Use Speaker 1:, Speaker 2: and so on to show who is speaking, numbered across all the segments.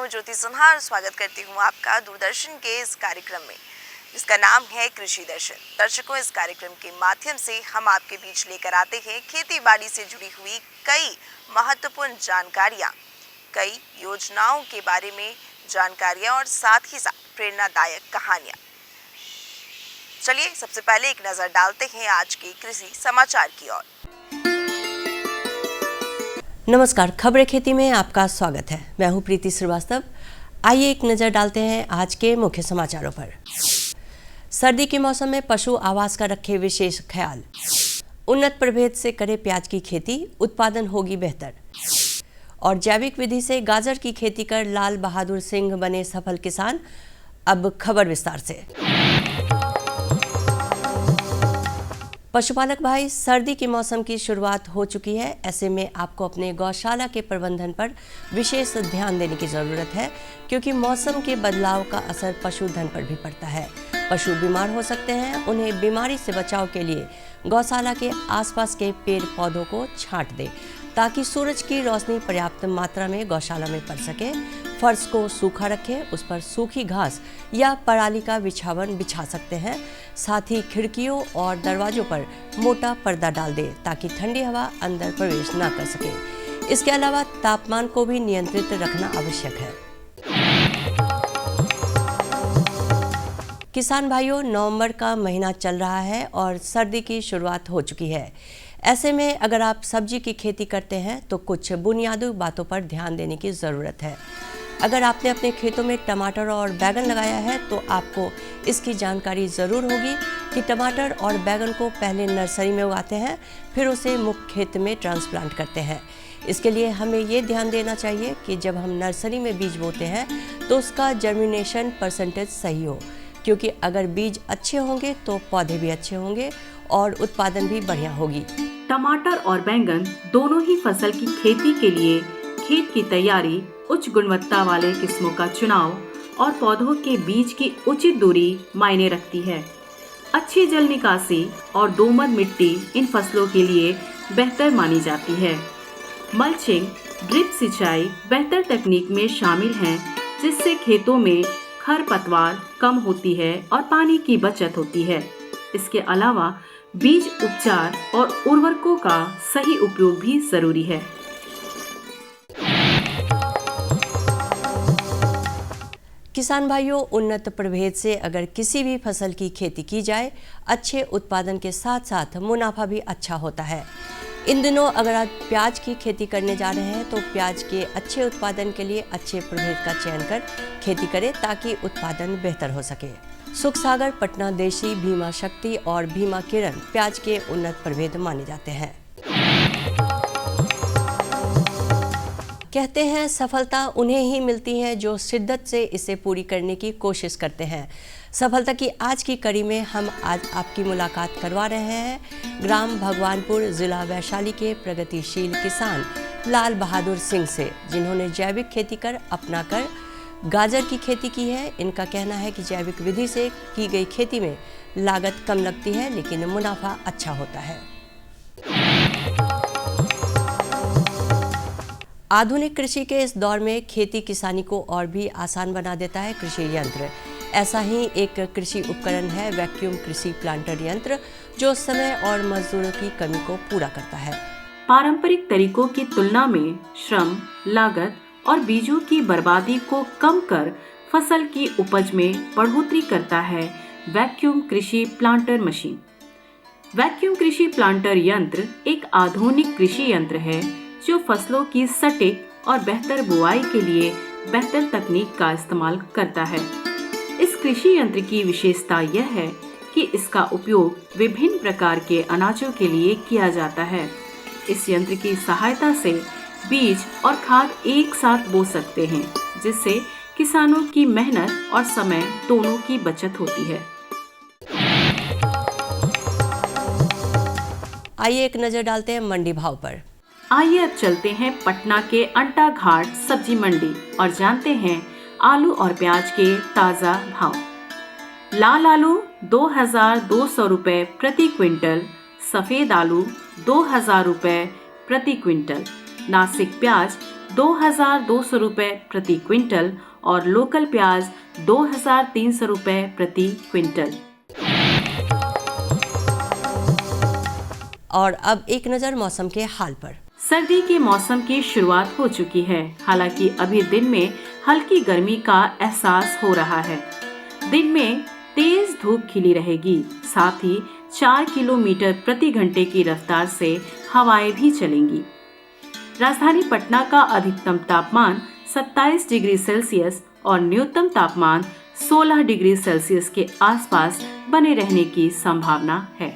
Speaker 1: हूँ ज्योति सिन्हा और स्वागत करती हूँ आपका दूरदर्शन के इस कार्यक्रम में, जिसका नाम है कृषि दर्शन। दर्शकों, इस कार्यक्रम के माध्यम से हम आपके बीच लेकर आते हैं खेती बाड़ी से जुड़ी हुई कई महत्वपूर्ण जानकारियाँ, कई योजनाओं के बारे में जानकारियाँ और साथ ही साथ प्रेरणादायक कहानियाँ। चलिए सबसे पहले एक नज़र डालते हैं आज के कृषि समाचार की ओर।
Speaker 2: नमस्कार, खबरें खेती में आपका स्वागत है। मैं हूं प्रीति श्रीवास्तव। आइए एक नज़र डालते हैं आज के मुख्य समाचारों पर। सर्दी के मौसम में पशु आवास का रखें विशेष ख्याल। उन्नत प्रभेद से करें प्याज की खेती, उत्पादन होगी बेहतर। और जैविक विधि से गाजर की खेती कर लाल बहादुर सिंह बने सफल किसान। अब खबर विस्तार से। पशुपालक भाई, सर्दी के मौसम की शुरुआत हो चुकी है। ऐसे में आपको अपने गौशाला के प्रबंधन पर विशेष ध्यान देने की ज़रूरत है, क्योंकि मौसम के बदलाव का असर पशुधन पर भी पड़ता है। पशु बीमार हो सकते हैं। उन्हें बीमारी से बचाव के लिए गौशाला के आसपास के पेड़ पौधों को छांट दें, ताकि सूरज की रोशनी पर्याप्त मात्रा में गौशाला में पड़ सके। फर्श को सूखा रखें, उस पर सूखी घास या पराली का बिछावन बिछा सकते हैं। साथ ही खिड़कियों और दरवाजों पर मोटा पर्दा डाल दें, ताकि ठंडी हवा अंदर प्रवेश न कर सके। इसके अलावा तापमान को भी नियंत्रित रखना आवश्यक है। किसान भाइयों, नवंबर का महीना चल रहा है और सर्दी की शुरुआत हो चुकी है। ऐसे में अगर आप सब्जी की खेती करते हैं तो कुछ बुनियादी बातों पर ध्यान देने की ज़रूरत है। अगर आपने अपने खेतों में टमाटर और बैगन लगाया है तो आपको इसकी जानकारी ज़रूर होगी कि टमाटर और बैगन को पहले नर्सरी में उगाते हैं, फिर उसे मुख्य खेत में ट्रांसप्लांट करते हैं। इसके लिए हमें ये ध्यान देना चाहिए कि जब हम नर्सरी में बीज बोते हैं तो उसका जर्मिनेशन परसेंटेज सही हो, क्योंकि अगर बीज अच्छे होंगे तो पौधे भी अच्छे होंगे और उत्पादन भी बढ़िया होगी।
Speaker 3: टमाटर और बैंगन दोनों ही फसल की खेती के लिए खेत की तैयारी, उच्च गुणवत्ता वाले किस्मों का चुनाव और पौधों के बीज की उचित दूरी मायने रखती है। अच्छी जल निकासी और दोमट मिट्टी इन फसलों के लिए बेहतर मानी जाती है। मल्चिंग, ड्रिप सिंचाई बेहतर तकनीक में शामिल हैं, जिससे खेतों में खरपतवार कम होती है और पानी की बचत होती है। इसके अलावा बीज उपचार और उर्वरकों का सही उपयोग भी जरूरी है।
Speaker 2: किसान भाइयों, उन्नत प्रभेद से अगर किसी भी फसल की खेती की जाए, अच्छे उत्पादन के साथ साथ मुनाफा भी अच्छा होता है। इन दिनों अगर आप प्याज की खेती करने जा रहे हैं तो प्याज के अच्छे उत्पादन के लिए अच्छे प्रभेद का चयन कर खेती करें, ताकि उत्पादन बेहतर हो सके। सुख सागर, पटना देशी, भीमा शक्ति और भीमा किरण प्याज के उन्नत प्रभेद माने जाते हैं। कहते हैं सफलता उन्हें ही मिलती है जो शिद्दत से इसे पूरी करने की कोशिश करते हैं। सफलता की आज की कड़ी में हम आज आपकी मुलाकात करवा रहे हैं ग्राम भगवानपुर, जिला वैशाली के प्रगतिशील किसान लाल बहादुर सिंह से, जिन्होंने जैविक खेती कर अपनाकर गाजर की खेती की है। इनका कहना है कि जैविक विधि से की गई खेती में लागत कम लगती है, लेकिन मुनाफा अच्छा होता है। आधुनिक कृषि के इस दौर में खेती किसानी को और भी आसान बना देता है कृषि यंत्र। ऐसा ही एक कृषि उपकरण है वैक्यूम कृषि प्लांटर यंत्र, जो समय और मजदूरों की कमी को पूरा करता है।
Speaker 3: पारंपरिक तरीकों की तुलना में श्रम, लागत और बीजों की बर्बादी को कम कर फसल की उपज में बढ़ोतरी करता है वैक्यूम कृषि प्लांटर मशीन। वैक्यूम कृषि प्लांटर यंत्र एक आधुनिक कृषि यंत्र है जो फसलों की सटीक और बेहतर बुआई के लिए बेहतर तकनीक का इस्तेमाल करता है। इस कृषि यंत्र की विशेषता यह है कि इसका उपयोग विभिन्न प्रकार के अनाजों के लिए किया जाता है। इस यंत्र की सहायता से बीज और खाद एक साथ बो सकते हैं, जिससे किसानों की मेहनत और समय दोनों की बचत होती है।
Speaker 2: आइए एक नजर डालते हैं मंडी भाव पर।
Speaker 3: आइए अब चलते हैं पटना के अंटा घाट सब्जी मंडी और जानते हैं आलू और प्याज के ताजा भाव। लाल आलू 2200 रुपए प्रति क्विंटल, सफेद आलू 2000 रुपए प्रति क्विंटल, नासिक प्याज 2,200 रुपए प्रति क्विंटल और लोकल प्याज 2,300 रुपए प्रति क्विंटल।
Speaker 2: और अब एक नज़र मौसम के हाल पर।
Speaker 3: सर्दी के मौसम की शुरुआत हो चुकी है। हालांकि अभी दिन में हल्की गर्मी का एहसास हो रहा है। दिन में तेज धूप खिली रहेगी, साथ ही 4 किलोमीटर प्रति घंटे की रफ्तार से हवाएं भी चलेंगी। राजधानी पटना का अधिकतम तापमान 27 डिग्री सेल्सियस और न्यूनतम तापमान 16 डिग्री सेल्सियस के आसपास बने रहने की संभावना है।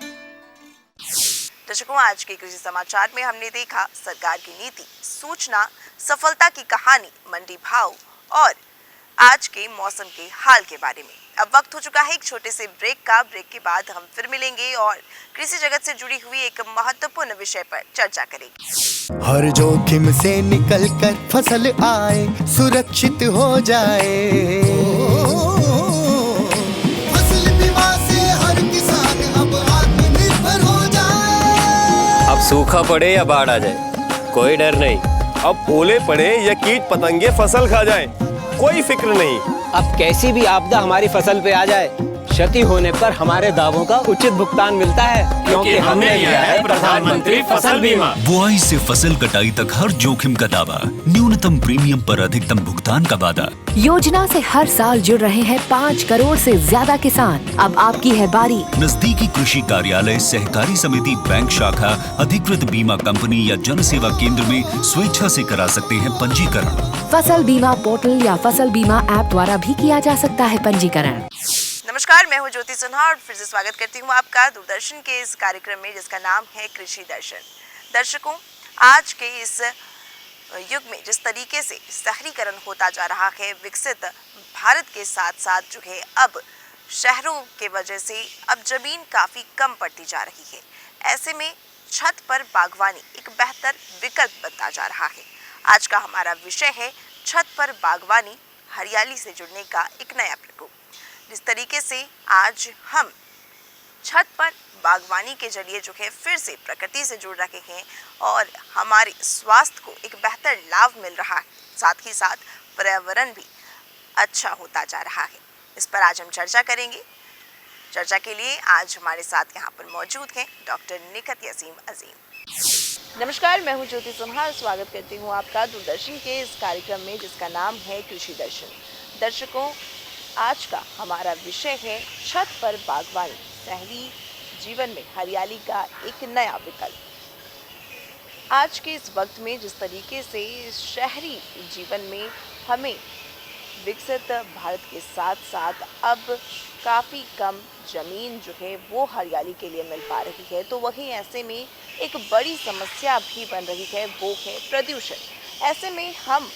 Speaker 1: दर्शकों, आज के कृषि समाचार में हमने देखा सरकार की नीति, सूचना, सफलता की कहानी, मंडी भाव और आज के मौसम के हाल के बारे में। अब वक्त हो चुका है एक छोटे से ब्रेक का। ब्रेक के बाद हम फिर मिलेंगे और कृषि जगत से जुड़ी हुई एक महत्वपूर्ण विषय पर चर्चा करेंगे।
Speaker 4: हर जोखिम से निकल कर फसल आए, सुरक्षित हो जाए। फसल बीमा से हर किसान अब आत्मनिर्भर हो जाए।
Speaker 5: अब सूखा पड़े या बाढ़ आ जाए, कोई डर नहीं।
Speaker 6: अब ओले पड़े या कीट पतंगे फसल खा जाए, कोई फिक्र नहीं।
Speaker 7: अब कैसी भी आपदा हमारी फसल पे आ जाए, क्षति होने पर हमारे दावों का उचित भुगतान मिलता है, क्योंकि हमने लिया है प्रधानमंत्री फसल बीमा।
Speaker 8: बुआई से फसल कटाई तक हर जोखिम का दावा, न्यूनतम प्रीमियम पर अधिकतम भुगतान का वादा।
Speaker 9: योजना से हर साल जुड़ रहे हैं 5 करोड़ से ज्यादा किसान। अब आपकी है बारी।
Speaker 8: नजदीकी कृषि कार्यालय, सहकारी समिति, बैंक शाखा, अधिकृत बीमा कंपनी या जन सेवा केंद्र में स्वेच्छा से करा सकते हैं पंजीकरण।
Speaker 9: फसल बीमा पोर्टल या फसल बीमा ऐप द्वारा भी किया जा सकता है पंजीकरण।
Speaker 1: नमस्कार, मैं हूं ज्योति सिन्हा और फिर से स्वागत करती हूं आपका दूरदर्शन के इस कार्यक्रम में जिसका नाम है कृषि दर्शन। दर्शकों, आज के इस युग में जिस तरीके से शहरीकरण होता जा रहा है, विकसित भारत के साथ साथ जो है अब शहरों के वजह से अब जमीन काफ़ी कम पड़ती जा रही है। ऐसे में छत पर बागवानी एक बेहतर विकल्प बनता जा रहा है। आज का हमारा विषय है छत पर बागवानी, हरियाली से जुड़ने का एक नया प्रकोप। जिस तरीके से आज हम छत पर बागवानी के जरिए जो है फिर से प्रकृति से जुड़ रहे हैं और हमारे स्वास्थ्य को एक बेहतर लाभ मिल रहा है, साथ ही साथ पर्यावरण भी अच्छा होता जा रहा है। इस पर आज हम चर्चा करेंगे। चर्चा के लिए आज हमारे साथ यहाँ पर मौजूद हैं डॉक्टर निखत यासीम अजीम। नमस्कार, मैं हूँ ज्योति सिन्हा, स्वागत करती हूँ आपका दूरदर्शन के इस कार्यक्रम में जिसका नाम है कृषि दर्शन। दर्शकों, आज का हमारा विषय है छत पर बागवानी, शहरी जीवन में हरियाली का एक नया विकल्प। आज के इस वक्त में जिस तरीके से शहरी जीवन में हमें विकसित भारत के साथ साथ अब काफ़ी कम ज़मीन जो है वो हरियाली के लिए मिल पा रही है, तो वहीं ऐसे में एक बड़ी समस्या भी बन रही है, वो है प्रदूषण। ऐसे में हम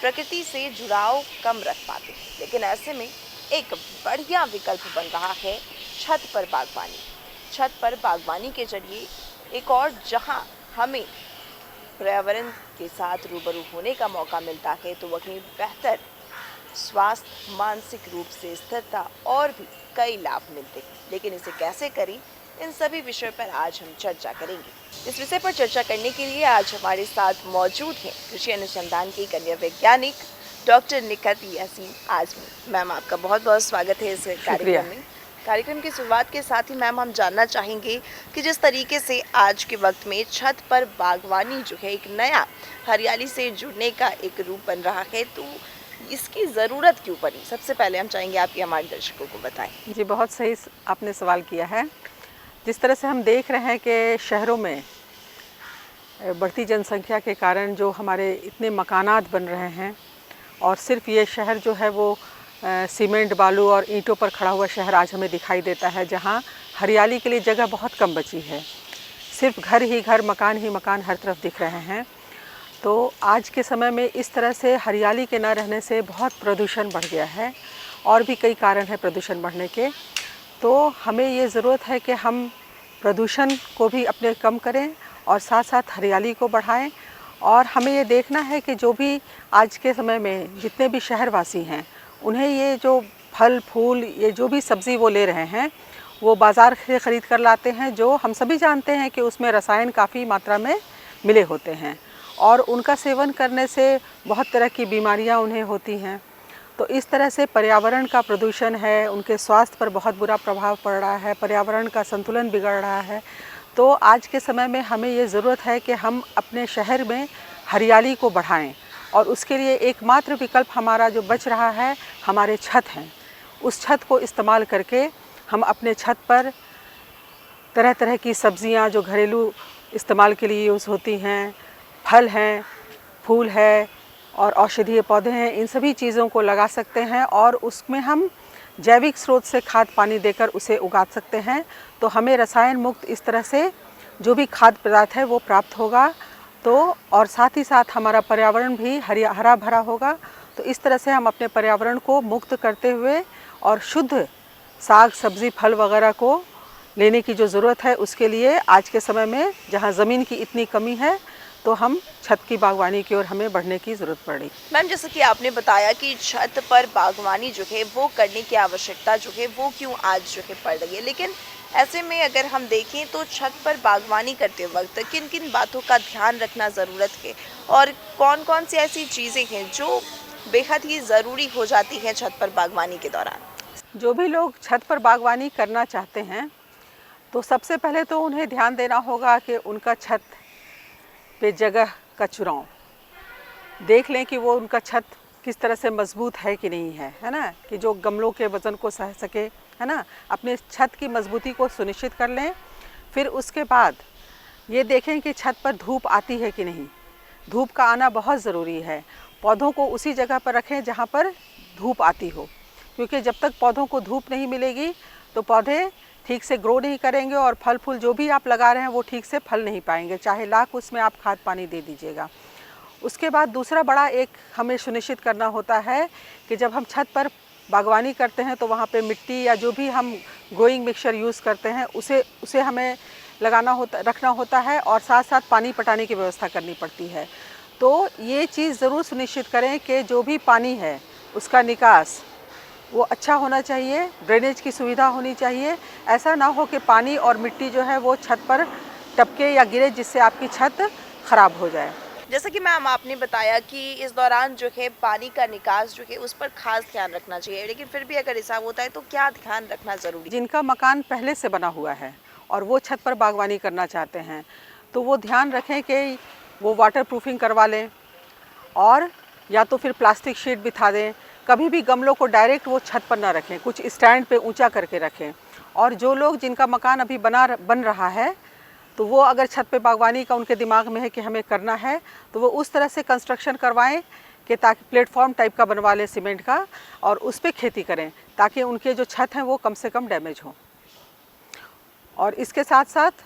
Speaker 1: प्रकृति से जुड़ाव कम रख पाते हैं, लेकिन ऐसे में एक बढ़िया विकल्प बन रहा है छत पर बागवानी। छत पर बागवानी के जरिए एक और जहां हमें पर्यावरण के साथ रूबरू होने का मौका मिलता है, तो वहीं बेहतर स्वास्थ्य, मानसिक रूप से स्थिरता और भी कई लाभ मिलते हैं। लेकिन इसे कैसे करें, इन सभी विषयों पर आज हम चर्चा करेंगे। इस विषय पर चर्चा करने के लिए आज हमारे साथ मौजूद हैं कृषि अनुसंधान की कन्या वैज्ञानिक डॉक्टर निखत यासीम आजमी। मैम, आपका बहुत बहुत स्वागत है इस कार्यक्रम में। कार्यक्रम की शुरुआत के साथ ही मैम हम जानना चाहेंगे कि जिस तरीके से आज के वक्त में छत पर बागवानी जो है एक नया हरियाली से जुड़ने का एक रूप बन रहा है, तो इसकी ज़रूरत क्यों पड़ी? सबसे पहले हम चाहेंगे आप ये हमारे दर्शकों को बताएं।
Speaker 10: जी, बहुत सही आपने सवाल किया है। जिस तरह से हम देख रहे हैं कि शहरों में बढ़ती जनसंख्या के कारण जो हमारे इतने मकानात बन रहे हैं, और सिर्फ ये शहर जो है वो सीमेंट, बालू और ईंटों पर खड़ा हुआ शहर आज हमें दिखाई देता है, जहाँ हरियाली के लिए जगह बहुत कम बची है। सिर्फ घर ही घर, मकान ही मकान हर तरफ दिख रहे हैं। तो आज के समय में इस तरह से हरियाली के न रहने से बहुत प्रदूषण बढ़ गया है, और भी कई कारण हैं प्रदूषण बढ़ने के। तो हमें ये ज़रूरत है कि हम प्रदूषण को भी अपने कम करें और साथ साथ हरियाली को बढ़ाएं। और हमें ये देखना है कि जो भी आज के समय में जितने भी शहरवासी हैं, उन्हें ये जो फल फूल, ये जो भी सब्ज़ी वो ले रहे हैं, वो बाज़ार से ख़रीद कर लाते हैं, जो हम सभी जानते हैं कि उसमें रसायन काफ़ी मात्रा में मिले होते हैं। और उनका सेवन करने से बहुत तरह की बीमारियां उन्हें होती हैं। तो इस तरह से पर्यावरण का प्रदूषण है, उनके स्वास्थ्य पर बहुत बुरा प्रभाव पड़ रहा है, पर्यावरण का संतुलन बिगड़ रहा है। तो आज के समय में हमें ये ज़रूरत है कि हम अपने शहर में हरियाली को बढ़ाएं और उसके लिए एकमात्र विकल्प हमारा जो बच रहा है हमारे छत हैं। उस छत को इस्तेमाल करके हम अपने छत पर तरह तरह की सब्जियां जो घरेलू इस्तेमाल के लिए यूज़ होती हैं, फल हैं, फूल है और औषधीय पौधे हैं, इन सभी चीज़ों को लगा सकते हैं और उसमें हम जैविक स्रोत से खाद पानी देकर उसे उगा सकते हैं। तो हमें रसायन मुक्त इस तरह से जो भी खाद्य पदार्थ है वो प्राप्त होगा। तो और साथ ही साथ हमारा पर्यावरण भी हरा भरा होगा। तो इस तरह से हम अपने पर्यावरण को मुक्त करते हुए और शुद्ध साग सब्ज़ी फल वगैरह को लेने की जो ज़रूरत है, उसके लिए आज के समय में जहाँ ज़मीन की इतनी कमी है तो हम छत की बागवानी की ओर हमें बढ़ने की ज़रूरत पड़ी।
Speaker 1: मैम, जैसे कि आपने बताया कि छत पर बागवानी जो है वो करने की आवश्यकता जो है वो क्यों आज जो है पड़ रही है, लेकिन ऐसे में अगर हम देखें तो छत पर बागवानी करते वक्त किन किन बातों का ध्यान रखना ज़रूरत है और कौन कौन सी ऐसी चीज़ें हैं जो बेहद ही ज़रूरी हो जाती हैं छत पर बागवानी के दौरान?
Speaker 10: जो भी लोग छत पर बागवानी करना चाहते हैं तो सबसे पहले तो उन्हें ध्यान देना होगा कि उनका छत पे जगह का चुनाव देख लें कि वो उनका छत किस तरह से मजबूत है कि नहीं है ना, कि जो गमलों के वज़न को सह सके, है ना। अपने छत की मजबूती को सुनिश्चित कर लें। फिर उसके बाद ये देखें कि छत पर धूप आती है कि नहीं। धूप का आना बहुत ज़रूरी है। पौधों को उसी जगह पर रखें जहाँ पर धूप आती हो, क्योंकि जब तक पौधों को धूप नहीं मिलेगी तो पौधे ठीक से ग्रो नहीं करेंगे और फल फूल जो भी आप लगा रहे हैं वो ठीक से फल नहीं पाएंगे, चाहे लाख उसमें आप खाद पानी दे दीजिएगा। उसके बाद दूसरा बड़ा एक हमें सुनिश्चित करना होता है कि जब हम छत पर बागवानी करते हैं तो वहाँ पे मिट्टी या जो भी हम ग्रोइंग मिक्सचर यूज़ करते हैं उसे हमें रखना होता है और साथ साथ पानी पटाने की व्यवस्था करनी पड़ती है। तो ये चीज़ ज़रूर सुनिश्चित करें कि जो भी पानी है उसका निकास वो अच्छा होना चाहिए, ड्रेनेज की सुविधा होनी चाहिए। ऐसा ना हो कि पानी और मिट्टी जो है वो छत पर टपके या गिरे जिससे आपकी छत ख़राब हो जाए।
Speaker 1: जैसे कि मैम आपने बताया कि इस दौरान जो है पानी का निकास जो है उस पर खास ध्यान रखना चाहिए, लेकिन फिर भी अगर ऐसा होता है तो क्या ध्यान रखना ज़रूरी?
Speaker 10: जिनका मकान पहले से बना हुआ है और वो छत पर बागवानी करना चाहते हैं तो वो ध्यान रखें कि वो वाटर प्रूफिंग करवा लें और या तो फिर प्लास्टिक शीट बिछा दें। कभी भी गमलों को डायरेक्ट वो छत पर ना रखें, कुछ स्टैंड पे ऊंचा करके रखें। और जो लोग जिनका मकान अभी बन रहा है तो वो अगर छत पे बागवानी का उनके दिमाग में है कि हमें करना है तो वो उस तरह से कंस्ट्रक्शन करवाएं कि ताकि प्लेटफॉर्म टाइप का बनवा लें सीमेंट का और उस पर खेती करें ताकि उनके जो छत हैं वो कम से कम डैमेज हों। और इसके साथ साथ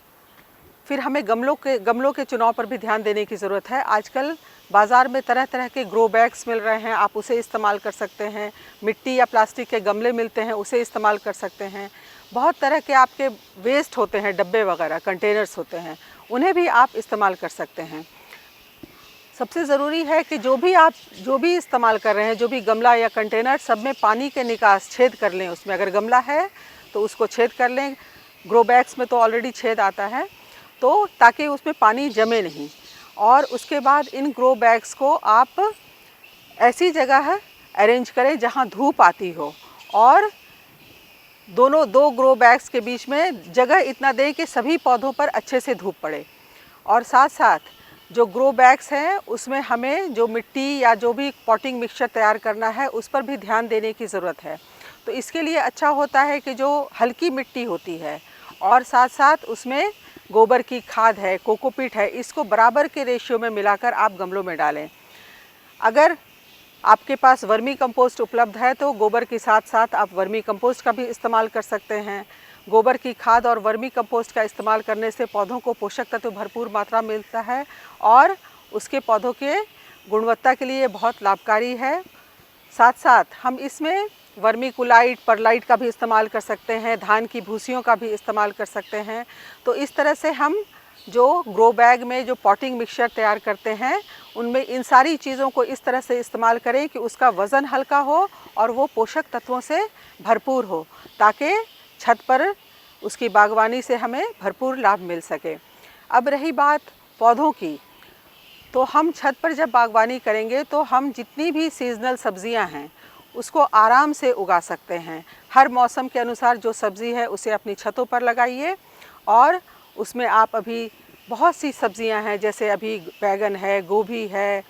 Speaker 10: फिर हमें गमलों के चुनाव पर भी ध्यान देने की ज़रूरत है। आजकल बाज़ार में तरह तरह के ग्रो बैग्स मिल रहे हैं, आप उसे इस्तेमाल कर सकते हैं। मिट्टी या प्लास्टिक के गमले मिलते हैं, उसे इस्तेमाल कर सकते हैं। बहुत तरह के आपके वेस्ट होते हैं, डब्बे वगैरह कंटेनर्स होते हैं, उन्हें भी आप इस्तेमाल कर सकते हैं। सबसे ज़रूरी है कि जो भी इस्तेमाल कर रहे हैं, जो भी गमला या कंटेनर, सब में पानी के निकास छेद कर लें। उसमें अगर गमला है तो उसको छेद कर लें। ग्रो बैग्स में तो ऑलरेडी छेद आता है, तो ताकि उसमें पानी जमे नहीं। और उसके बाद इन ग्रो बैग्स को आप ऐसी जगह अरेंज करें जहां धूप आती हो और दो ग्रो बैग्स के बीच में जगह इतना दें कि सभी पौधों पर अच्छे से धूप पड़े। और साथ साथ जो ग्रो बैग्स हैं उसमें हमें जो मिट्टी या जो भी पॉटिंग मिक्सचर तैयार करना है उस पर भी ध्यान देने की ज़रूरत है। तो इसके लिए अच्छा होता है कि जो हल्की मिट्टी होती है और साथ साथ उसमें गोबर की खाद है, कोकोपीट है, इसको बराबर के रेशियो में मिलाकर आप गमलों में डालें। अगर आपके पास वर्मी कंपोस्ट उपलब्ध है तो गोबर के साथ साथ आप वर्मी कंपोस्ट का भी इस्तेमाल कर सकते हैं। गोबर की खाद और वर्मी कंपोस्ट का इस्तेमाल करने से पौधों को पोषक तत्व भरपूर मात्रा में मिलता है और उसके पौधों के गुणवत्ता के लिए बहुत लाभकारी है। साथ साथ हम इसमें वर्मी कुलाइट, परलाइट का भी इस्तेमाल कर सकते हैं, धान की भूसियों का भी इस्तेमाल कर सकते हैं। तो इस तरह से हम जो ग्रो बैग में जो पॉटिंग मिक्सचर तैयार करते हैं उनमें इन सारी चीज़ों को इस तरह से इस्तेमाल करें कि उसका वज़न हल्का हो और वो पोषक तत्वों से भरपूर हो, ताकि छत पर उसकी बागवानी से हमें भरपूर लाभ मिल सके। अब रही बात पौधों की, तो हम छत पर जब बागवानी करेंगे तो हम जितनी भी सीजनल सब्जियां हैं उसको आराम से उगा सकते हैं। हर मौसम के अनुसार जो सब्ज़ी है उसे अपनी छतों पर लगाइए और उसमें आप अभी बहुत सी सब्जियां हैं, जैसे अभी बैगन है, गोभी है,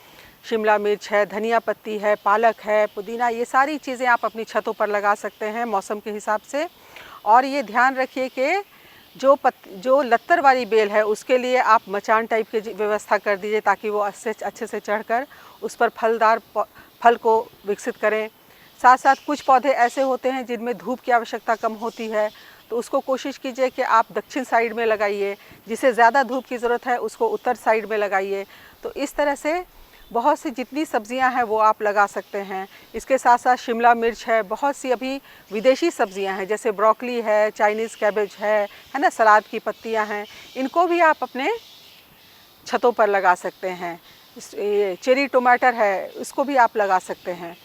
Speaker 10: शिमला मिर्च है, धनिया पत्ती है, पालक है, पुदीना, ये सारी चीज़ें आप अपनी छतों पर लगा सकते हैं मौसम के हिसाब से। और ये ध्यान रखिए कि जो लत्तर वाली बेल है उसके लिए आप मचान टाइप की व्यवस्था कर दीजिए ताकि वो अच्छे से चढ़कर उस पर फलदार फल को विकसित करें। साथ साथ कुछ पौधे ऐसे होते हैं जिनमें धूप की आवश्यकता कम होती है, तो उसको कोशिश कीजिए कि आप दक्षिण साइड में लगाइए। जिसे ज़्यादा धूप की ज़रूरत है उसको उत्तर साइड में लगाइए। तो इस तरह से बहुत सी जितनी सब्जियां हैं वो आप लगा सकते हैं। इसके साथ साथ शिमला मिर्च है, बहुत सी अभी विदेशी सब्जियां हैं जैसे ब्रोकली है, चाइनीज़ कैबेज है ना, सलाद की पत्तियां हैं, इनको भी आप अपने छतों पर लगा सकते हैं। चेरी टमाटर है, इसको भी आप लगा सकते हैं।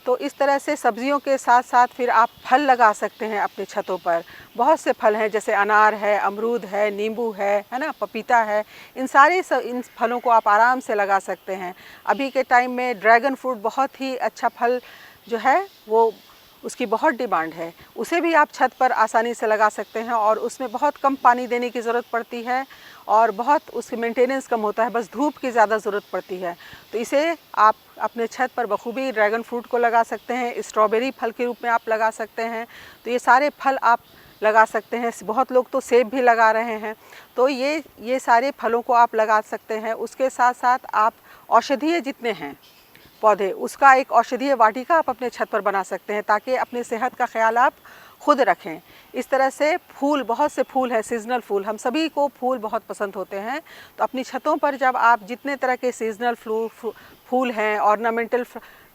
Speaker 10: तो इस तरह से सब्जियों के साथ साथ फिर आप फल लगा सकते हैं अपने छतों पर। बहुत से फल हैं जैसे अनार है, अमरूद है, नींबू है ना, पपीता है। इन फलों को आप आराम से लगा सकते हैं। अभी के टाइम में ड्रैगन फ्रूट बहुत ही अच्छा फल जो है वो उसकी बहुत डिमांड है, उसे भी आप छत पर आसानी से लगा सकते हैं और उसमें बहुत कम पानी देने की ज़रूरत पड़ती है और बहुत उसकी मेंटेनेंस कम होता है, बस धूप की ज़्यादा ज़रूरत पड़ती है। तो इसे आप अपने छत पर बखूबी ड्रैगन फ्रूट को लगा सकते हैं, स्ट्रॉबेरी फल के रूप में आप लगा सकते हैं। तो ये सारे फल आप लगा सकते हैं। बहुत लोग तो सेब भी लगा रहे हैं, तो ये सारे फलों को आप लगा सकते हैं। उसके साथ साथ आप औषधीय जितने हैं पौधे, उसका एक औषधीय वाटिका आप अपने छत पर बना सकते हैं ताकि अपनी सेहत का ख्याल आप खुद रखें। इस तरह से फूल, बहुत से फूल हैं, सीजनल फूल, हम सभी को फूल बहुत पसंद होते हैं। तो अपनी छतों पर जब आप जितने तरह के सीजनल फूल हैं, ऑर्नामेंटल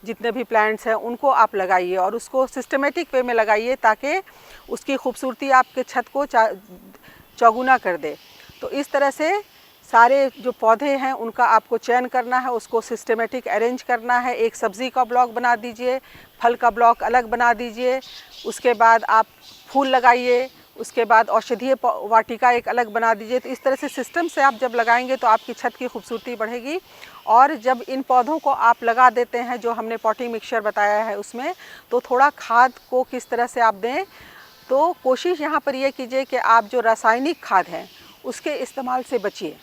Speaker 10: जितने भी प्लांट्स हैं, उनको आप लगाइए और उसको सिस्टमेटिक वे में लगाइए ताकि उसकी खूबसूरती आपके छत को चौगुना कर दे। तो इस तरह से सारे जो पौधे हैं उनका आपको चयन करना है, उसको सिस्टमेटिक अरेंज करना है। एक सब्ज़ी का ब्लॉक बना दीजिए, फल का ब्लॉक अलग बना दीजिए, उसके बाद आप फूल लगाइए, उसके बाद औषधीय वाटिका एक अलग बना दीजिए। तो इस तरह से सिस्टम से आप जब लगाएंगे तो आपकी छत की खूबसूरती बढ़ेगी। और जब इन पौधों को आप लगा देते हैं, जो हमने पॉटिंग मिक्सचर बताया है उसमें, तो थोड़ा खाद को किस तरह से आप दें, तो कोशिश यहाँ पर यह कीजिए कि आप जो रासायनिक खाद है उसके इस्तेमाल से बचिए।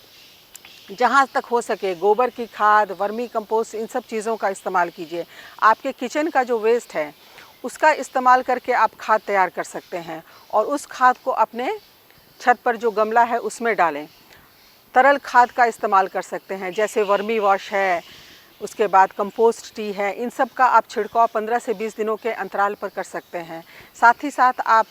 Speaker 10: जहाँ तक हो सके गोबर की खाद, वर्मी कंपोस्ट, इन सब चीज़ों का इस्तेमाल कीजिए। आपके किचन का जो वेस्ट है उसका इस्तेमाल करके आप खाद तैयार कर सकते हैं और उस खाद को अपने छत पर जो गमला है उसमें डालें। तरल खाद का इस्तेमाल कर सकते हैं जैसे वर्मी वॉश है, उसके बाद कंपोस्ट टी है, इन सब का आप छिड़काव 15 से 20 दिनों के अंतराल पर कर सकते हैं। साथ ही साथ आप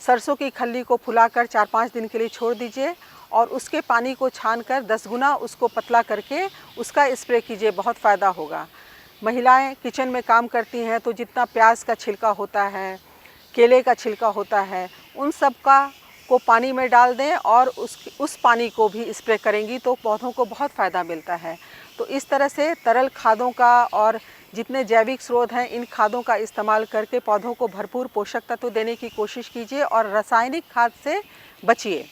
Speaker 10: सरसों की खल्ली को फुलाकर 4-5 दिन के लिए छोड़ दीजिए और उसके पानी को छानकर 10 गुना उसको पतला करके उसका स्प्रे कीजिए, बहुत फ़ायदा होगा। महिलाएं किचन में काम करती हैं तो जितना प्याज का छिलका होता है, केले का छिलका होता है, उन सब को पानी में डाल दें और उस पानी को भी स्प्रे करेंगी तो पौधों को बहुत फ़ायदा मिलता है। तो इस तरह से तरल खादों का और जितने जैविक स्रोत हैं इन खादों का इस्तेमाल करके पौधों को भरपूर पोषक तत्व देने की कोशिश कीजिए और रासायनिक खाद से बचिए।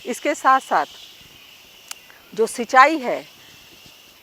Speaker 10: इसके साथ साथ जो सिंचाई है,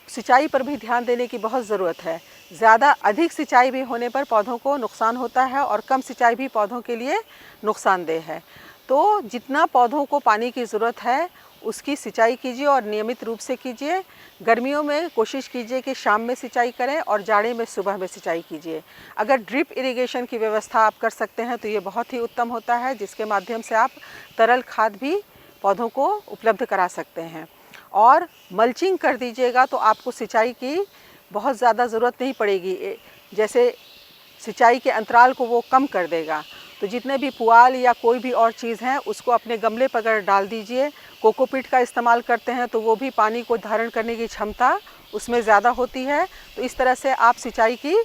Speaker 10: सिंचाई पर भी ध्यान देने की बहुत ज़रूरत है। ज़्यादा अधिक सिंचाई भी होने पर पौधों को नुकसान होता है और कम सिंचाई भी पौधों के लिए नुकसानदेह है। तो जितना पौधों को पानी की ज़रूरत है उसकी सिंचाई कीजिए और नियमित रूप से कीजिए। गर्मियों में कोशिश कीजिए कि शाम में सिंचाई करें और जाड़े में सुबह में सिंचाई कीजिए। अगर ड्रिप इरिगेशन की व्यवस्था आप कर सकते हैं तो ये बहुत ही उत्तम होता है, जिसके माध्यम से आप तरल खाद भी पौधों को उपलब्ध करा सकते हैं। और मल्चिंग कर दीजिएगा तो आपको सिंचाई की बहुत ज़्यादा ज़रूरत नहीं पड़ेगी, जैसे सिंचाई के अंतराल को वो कम कर देगा। तो जितने भी पुआल या कोई भी और चीज़ हैं उसको अपने गमले पर अगर डाल दीजिए। कोकोपीट का इस्तेमाल करते हैं तो वो भी पानी को धारण करने की क्षमता उसमें ज़्यादा होती है। तो इस तरह से आप सिंचाई की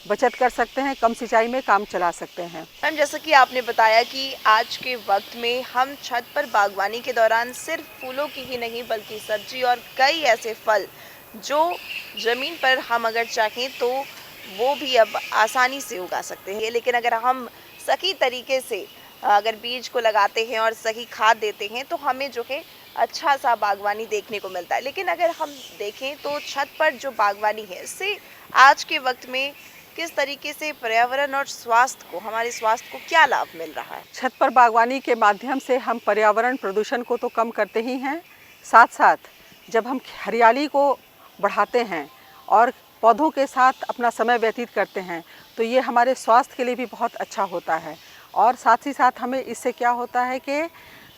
Speaker 10: बचत कर सकते हैं, कम सिंचाई में काम चला सकते हैं।
Speaker 1: मैम, जैसा कि आपने बताया कि आज के वक्त में हम छत पर बागवानी के दौरान सिर्फ फूलों की ही नहीं बल्कि सब्जी और कई ऐसे फल जो ज़मीन पर हम अगर चाहें तो वो भी अब आसानी से उगा सकते हैं। लेकिन अगर हम सही तरीके से अगर बीज को लगाते हैं और सही खाद देते हैं तो हमें जो है अच्छा सा बागवानी देखने को मिलता है। लेकिन अगर हम देखें तो छत पर जो बागवानी है, इससे आज के वक्त में किस तरीके से पर्यावरण और हमारे स्वास्थ्य को क्या लाभ मिल रहा है?
Speaker 10: छत पर बागवानी के माध्यम से हम पर्यावरण प्रदूषण को तो कम करते ही हैं, साथ साथ जब हम हरियाली को बढ़ाते हैं और पौधों के साथ अपना समय व्यतीत करते हैं तो ये हमारे स्वास्थ्य के लिए भी बहुत अच्छा होता है। और साथ ही साथ हमें इससे क्या होता है कि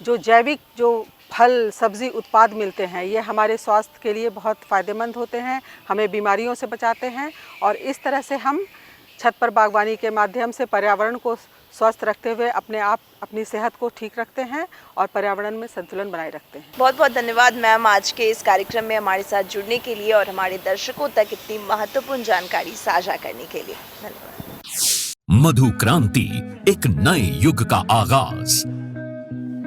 Speaker 10: जो जैविक जो फल सब्ज़ी उत्पाद मिलते हैं ये हमारे स्वास्थ्य के लिए बहुत फ़ायदेमंद होते हैं, हमें बीमारियों से बचाते हैं। और इस तरह से हम छत पर बागवानी के माध्यम से पर्यावरण को स्वस्थ रखते हुए अपने आप अपनी सेहत को ठीक रखते हैं और पर्यावरण में संतुलन बनाए रखते हैं।
Speaker 1: बहुत बहुत धन्यवाद मैम, आज के इस कार्यक्रम में हमारे साथ जुड़ने के लिए और हमारे दर्शकों तक इतनी महत्वपूर्ण जानकारी साझा करने के लिए धन्यवाद।
Speaker 8: मधु क्रांति, एक नए युग का आगाज।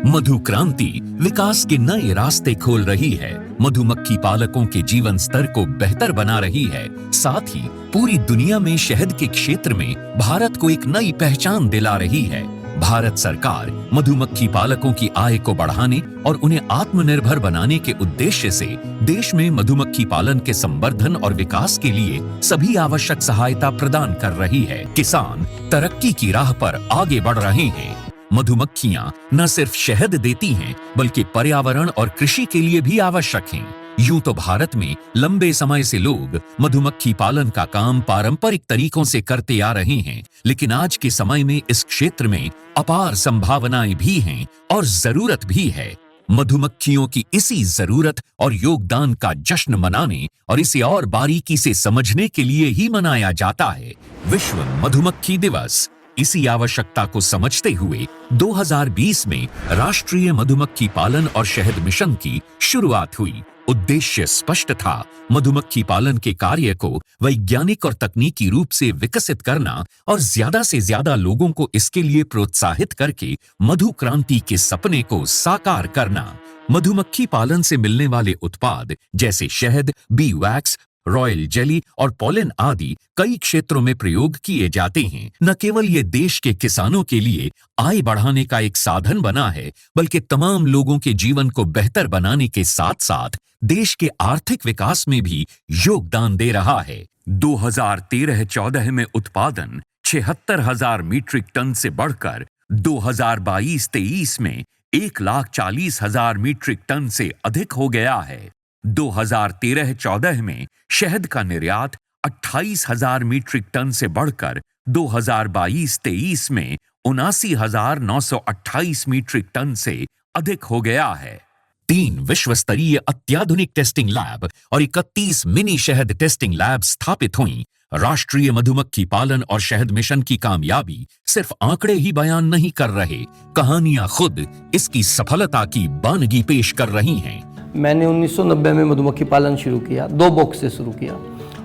Speaker 8: मधु क्रांति विकास के नए रास्ते खोल रही है, मधुमक्खी पालकों के जीवन स्तर को बेहतर बना रही है, साथ ही पूरी दुनिया में शहद के क्षेत्र में भारत को एक नई पहचान दिला रही है। भारत सरकार मधुमक्खी पालकों की आय को बढ़ाने और उन्हें आत्मनिर्भर बनाने के उद्देश्य से देश में मधुमक्खी पालन के संवर्धन और विकास के लिए सभी आवश्यक सहायता प्रदान कर रही है। किसान तरक्की की राह पर आगे बढ़ रहे हैं। मधुमक्खियां न सिर्फ शहद देती हैं, बल्कि पर्यावरण और कृषि के लिए भी आवश्यक हैं। यूं तो भारत में लंबे समय से लोग मधुमक्खी पालन का काम पारंपरिक तरीकों से करते आ रहे हैं, लेकिन आज के समय में इस क्षेत्र में अपार संभावनाएं भी हैं और जरूरत भी है। मधुमक्खियों की इसी जरूरत और योगदान का जश्न मनाने और इसे और बारीकी से समझने के लिए ही मनाया जाता है विश्व मधुमक्खी दिवस। इसी आवश्यकता को समझते हुए 2020 में राष्ट्रीय मधुमक्खी पालन और शहद मिशन की शुरुआत हुई। उद्देश्य स्पष्ट था, मधुमक्खी पालन के कार्य को वैज्ञानिक और तकनीकी रूप से विकसित करना और ज्यादा से ज्यादा लोगों को इसके लिए प्रोत्साहित करके मधु क्रांति के सपने को साकार करना। मधुमक्खी पालन से मिलने वाले उत्पाद जैसे शहद, बी वैक्स, रॉयल जेली और पॉलन आदि कई क्षेत्रों में प्रयोग किए जाते हैं। न केवल ये देश के किसानों के लिए आय बढ़ाने का एक साधन बना है, बल्कि तमाम लोगों के जीवन को बेहतर बनाने के साथ साथ देश के आर्थिक विकास में भी योगदान दे रहा है। 2013-14 में उत्पादन 76,000 मीट्रिक टन से बढ़कर 2022-23 में 1,40,000 मीट्रिक टन से अधिक हो गया है। 2013-14 में शहद का निर्यात 28,000 मीट्रिक टन से बढ़कर 2022-23 में 79,928 मीट्रिक टन से अधिक हो गया है। 3 विश्व स्तरीय अत्याधुनिक टेस्टिंग लैब और 31 मिनी शहद टेस्टिंग लैब स्थापित हुई। राष्ट्रीय मधुमक्खी पालन और शहद मिशन की कामयाबी सिर्फ आंकड़े ही बयान नहीं कर रहे, कहानियां खुद इसकी सफलता की बानगी पेश कर रही हैं।
Speaker 11: मैंने 1990 में मधुमक्खी पालन शुरू किया, 2 बॉक्स से शुरू किया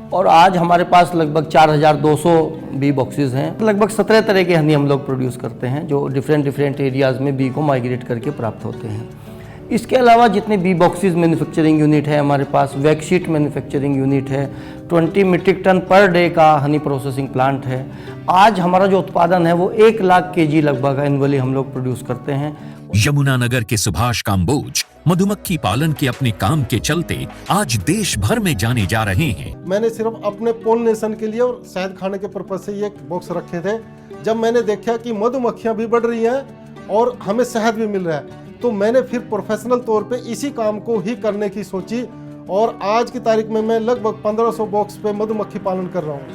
Speaker 11: और आज हमारे पास लगभग 4,200 बी बॉक्सेस हैं। लगभग 17 तरह के हनी हम लोग प्रोड्यूस करते हैं जो डिफरेंट एरियाज़ में बी को माइग्रेट करके प्राप्त होते हैं। इसके अलावा जितने बी बॉक्सेस मैन्युफैक्चरिंग यूनिट है हमारे पास, वैक्सीट मैन्युफैक्चरिंग यूनिट है, 20 मीट्रिक टन पर डे का हनी प्रोसेसिंग प्लांट है। आज हमारा जो उत्पादन है वो 1 लाख केजी लगभग एनुअली हम लोग प्रोड्यूस करते हैं।
Speaker 8: यमुनानगर के सुभाष काम्बोज मधुमक्खी पालन के अपने काम के चलते आज देश भर में जाने जा रहे हैं।
Speaker 12: मैंने सिर्फ अपने पोलिनेशन के लिए और शहद खाने के पर्पज से ये बॉक्स रखे थे। जब मैंने देखा कि मधुमक्खियां भी बढ़ रही हैं और हमें शहद भी मिल रहा है, तो मैंने फिर प्रोफेशनल तौर पे इसी काम को ही करने की सोची और आज की तारीख में मैं लगभग 1500 बॉक्स पे मधुमक्खी पालन कर रहा हूँ।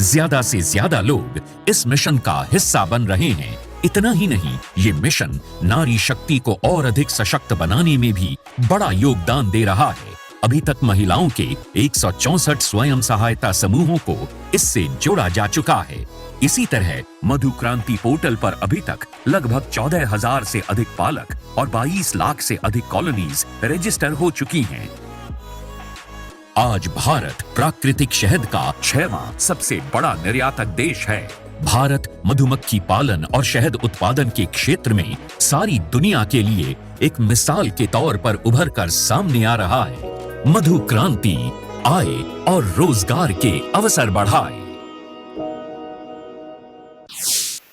Speaker 8: ज्यादा से ज्यादा लोग इस मिशन का हिस्सा बन रहे हैं। इतना ही नहीं, ये मिशन नारी शक्ति को और अधिक सशक्त बनाने में भी बड़ा योगदान दे रहा है। अभी तक महिलाओं के 164 स्वयं सहायता समूहों को इससे जोड़ा जा चुका है। इसी तरह मधु क्रांति पोर्टल पर अभी तक लगभग 14,000 से अधिक पालक और 22 लाख से अधिक कॉलोनीज रजिस्टर हो चुकी हैं। आज भारत प्राकृतिक शहद का 6वां सबसे बड़ा निर्यातक देश है। भारत मधुमक्खी पालन और शहद उत्पादन के क्षेत्र में सारी दुनिया के लिए एक मिसाल के तौर पर उभर कर सामने आ रहा है। मधु क्रांति आय और रोजगार के अवसर बढ़ाए।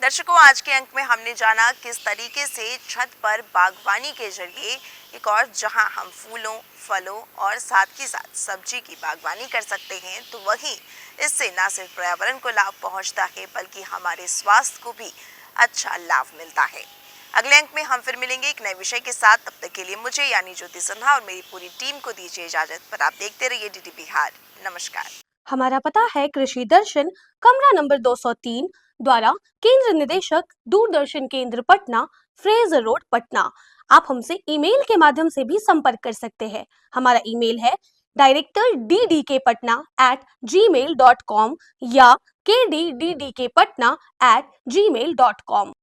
Speaker 1: दर्शकों, आज के अंक में हमने जाना किस तरीके से छत पर बागवानी के जरिए एक और जहां हम फूलों, फलों और साथ ही साथ सब्जी की बागवानी कर सकते हैं, तो वहीं इससे न सिर्फ पर्यावरण को लाभ पहुंचता है बल्कि हमारे स्वास्थ्य को भी अच्छा लाभ मिलता है। अगले अंक में हम फिर मिलेंगे एक नए विषय के साथ। तब तक के लिए मुझे यानी ज्योति सिन्हा और मेरी पूरी टीम को दीजिए इजाजत। पर आप देखते रहिए डीडी बिहार। नमस्कार।
Speaker 13: हमारा पता है कृषि दर्शन, कमरा नंबर 203, द्वारा केंद्र निदेशक, दूरदर्शन केंद्र पटना, फ्रेजर रोड, पटना। आप हमसे ईमेल के माध्यम से भी संपर्क कर सकते हैं। हमारा ईमेल है directorddkpatna@gmail.com या kddkpatna@gmail.com।